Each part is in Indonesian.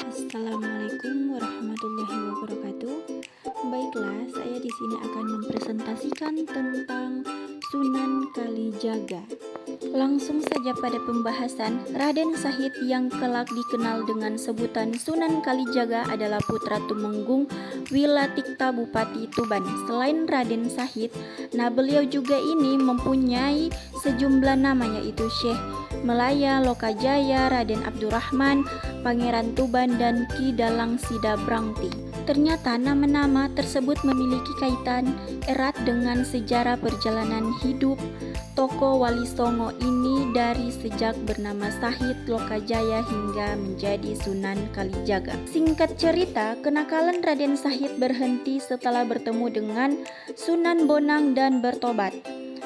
Assalamualaikum warahmatullahi wabarakatuh. Baiklah, saya di sini akan mempresentasikan tentang Sunan Kalijaga. Langsung saja pada pembahasan, Raden Sahid yang kelak dikenal dengan sebutan Sunan Kalijaga adalah putra Tumenggung Wilatikta Bupati Tuban. Selain Raden Sahid, beliau juga ini mempunyai sejumlah nama, yaitu Syekh Melaya Lokajaya, Raden Abdurrahman, Pangeran Tuban, dan Ki Dalang Sida Brangti. Ternyata nama-nama tersebut memiliki kaitan erat dengan sejarah perjalanan hidup tokoh Wali Songo ini dari sejak bernama Sahid Lokajaya hingga menjadi Sunan Kalijaga. Singkat cerita, kenakalan Raden Sahid berhenti setelah bertemu dengan Sunan Bonang dan bertobat.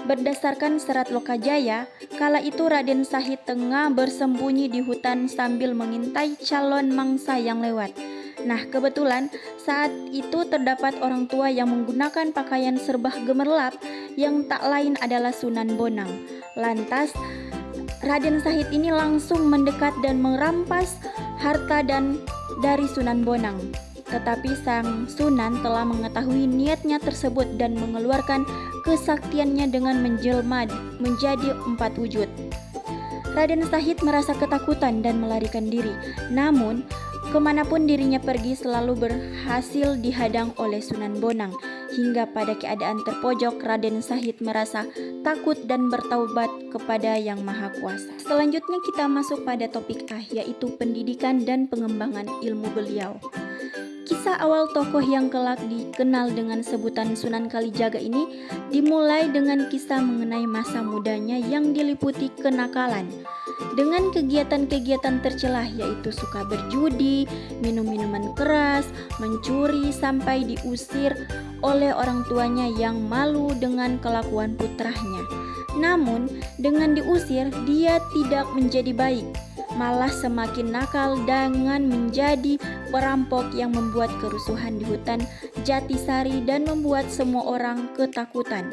Berdasarkan serat Lokajaya, kala itu Raden Sahid tengah bersembunyi di hutan sambil mengintai calon mangsa yang lewat. Nah, kebetulan saat itu terdapat orang tua yang menggunakan pakaian serba gemerlap yang tak lain adalah Sunan Bonang. Lantas, Raden Sahid ini langsung mendekat dan merampas harta dari Sunan Bonang. Tetapi sang Sunan telah mengetahui niatnya tersebut dan mengeluarkan kesaktiannya dengan menjelma menjadi 4 wujud. Raden Sahid merasa ketakutan dan melarikan diri. Namun, kemanapun dirinya pergi selalu berhasil dihadang oleh Sunan Bonang. Hingga pada keadaan terpojok, Raden Sahid merasa takut dan bertaubat kepada Yang Maha Kuasa. Selanjutnya kita masuk pada topik A, yaitu pendidikan dan pengembangan ilmu beliau. Kisah awal tokoh yang kelak dikenal dengan sebutan Sunan Kalijaga ini dimulai dengan kisah mengenai masa mudanya yang diliputi kenakalan. Dengan kegiatan-kegiatan tercelah, yaitu suka berjudi, minum minuman keras, mencuri, sampai diusir oleh orang tuanya yang malu dengan kelakuan putranya. Namun, dengan diusir, dia tidak menjadi baik, malah semakin nakal dengan menjadi perampok yang membuat kerusuhan di hutan Jatisari dan membuat semua orang ketakutan.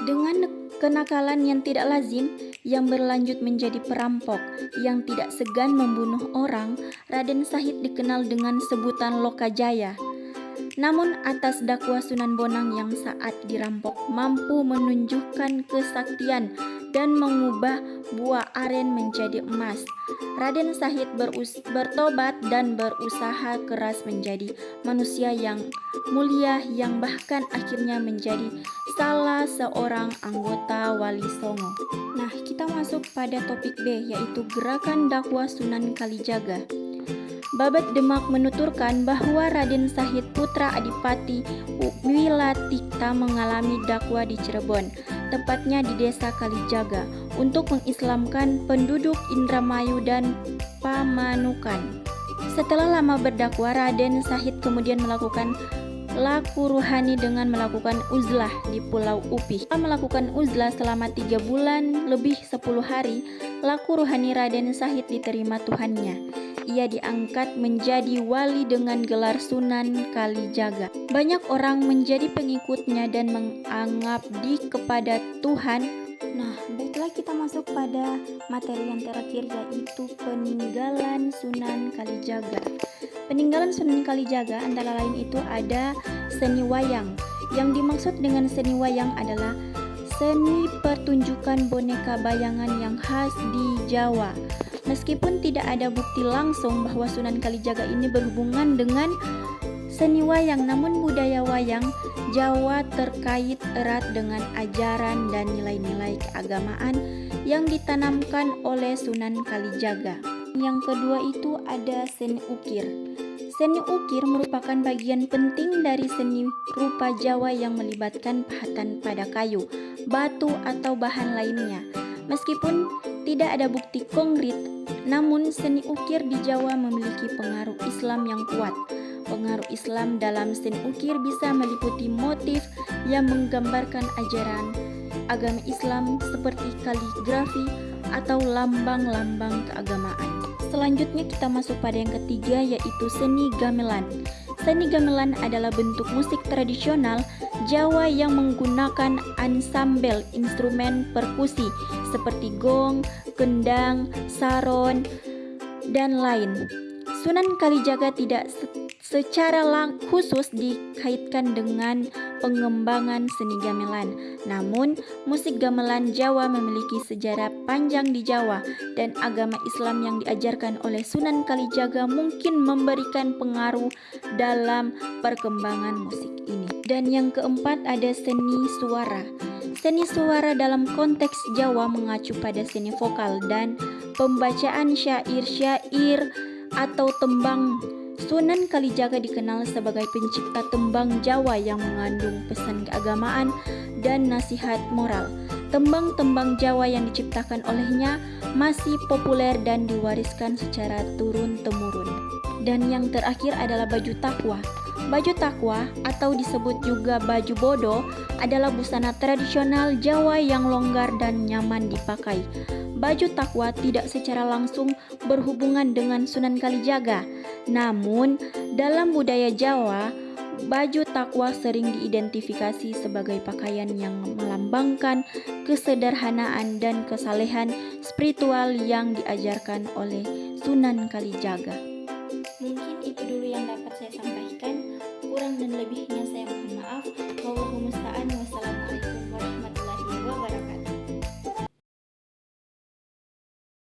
Dengan kenakalan yang tidak lazim yang berlanjut menjadi perampok yang tidak segan membunuh orang, Raden Sahid dikenal dengan sebutan Lokajaya. Namun atas dakwah Sunan Bonang yang saat dirampok mampu menunjukkan kesaktian dan mengubah buah aren menjadi emas, Raden Sahid bertobat dan berusaha keras menjadi manusia yang mulia yang bahkan akhirnya menjadi salah seorang anggota Wali Songo. Nah, kita masuk pada topik B, yaitu gerakan dakwah Sunan Kalijaga. Babad Demak menuturkan bahwa Raden Sahid putra Adipati Wilatikta mengalami dakwah di Cirebon, tepatnya di desa Kalijaga, untuk mengislamkan penduduk Indramayu dan Pamanukan. Setelah lama berdakwah, Raden Sahid kemudian melakukan laku ruhani dengan melakukan uzlah di Pulau Upih. Setelah melakukan uzlah selama 3 bulan lebih 10 hari, laku ruhani Raden Sahid diterima Tuhannya. Ia diangkat menjadi wali dengan gelar Sunan Kalijaga. Banyak orang menjadi pengikutnya dan mengabdi kepada Tuhan. Nah, baiklah kita masuk pada materi yang terakhir, yaitu peninggalan Sunan Kalijaga. Peninggalan Sunan Kalijaga antara lain itu ada seni wayang. Yang dimaksud dengan seni wayang adalah seni pertunjukan boneka bayangan yang khas di Jawa. Meskipun tidak ada bukti langsung bahwa Sunan Kalijaga ini berhubungan dengan seni wayang, namun budaya wayang Jawa terkait erat dengan ajaran dan nilai-nilai keagamaan yang ditanamkan oleh Sunan Kalijaga. Yang kedua itu ada seni ukir. Seni ukir merupakan bagian penting dari seni rupa Jawa yang melibatkan pahatan pada kayu, batu, atau bahan lainnya. Meskipun tidak ada bukti konkret, namun seni ukir di Jawa memiliki pengaruh Islam yang kuat. Pengaruh Islam dalam seni ukir bisa meliputi motif yang menggambarkan ajaran agama Islam seperti kaligrafi atau lambang-lambang keagamaan. Selanjutnya kita masuk pada yang ketiga, yaitu seni gamelan. Seni gamelan adalah bentuk musik tradisional Jawa yang menggunakan ansambel instrumen perkusi seperti gong, kendang, saron, dan lain. Sunan Kalijaga tidak secara khusus dikaitkan dengan pengembangan seni gamelan. Namun, musik gamelan Jawa memiliki sejarah panjang di Jawa dan agama Islam yang diajarkan oleh Sunan Kalijaga mungkin memberikan pengaruh dalam perkembangan musik ini. Dan yang keempat ada seni suara. Seni suara dalam konteks Jawa mengacu pada seni vokal dan pembacaan syair-syair atau tembang. Sunan Kalijaga dikenal sebagai pencipta tembang Jawa yang mengandung pesan keagamaan dan nasihat moral. Tembang-tembang Jawa yang diciptakan olehnya masih populer dan diwariskan secara turun-temurun. Dan yang terakhir adalah baju takwa. Baju takwa atau disebut juga baju bodo adalah busana tradisional Jawa yang longgar dan nyaman dipakai. Baju takwa tidak secara langsung berhubungan dengan Sunan Kalijaga. Namun, dalam budaya Jawa, baju takwa sering diidentifikasi sebagai pakaian yang melambangkan kesederhanaan dan kesalehan spiritual yang diajarkan oleh Sunan Kalijaga. Mungkin itu dulu yang dapat saya sampaikan. Kurang dan lebihnya